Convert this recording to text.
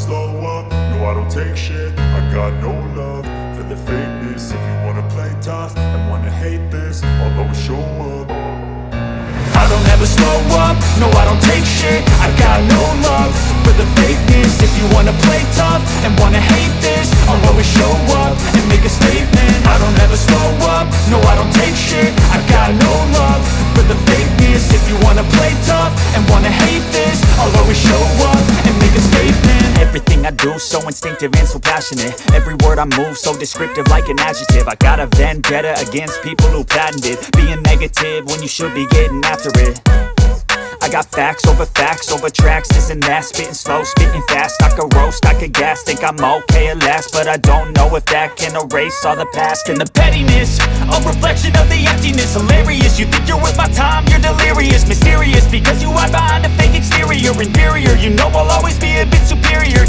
slow up, no I don't take shit. I got no love for the fakeness. If you wanna play tough and wanna hate this, I'll always show up. I don't ever slow up, no I don't take shit. I got no love for the fakeness. If you wanna play tough and wanna hate this, I'll always show up and make a statement. I don't ever slow up, no I don't take shit. I got no love for the fakeness. If you wanna play tough and wanna hate this, I'll always show up and make a statement. Everything I do so instinctive and so passionate. Every word I move so descriptive like an adjective. I got a vendetta against people who patented being negative when you should be getting after it. I got facts over tracks, this and that. Spitting slow, spitting fast. I could roast, I could gas. Think I'm okay at last, but I don't know if that can erase all the past. And the pettiness, a reflection of the emptiness. Hilarious, you think you're worth my time, you're delirious. Mysterious, because you hide behind a fake exterior. Inferior, you know I'll always be a bit superior.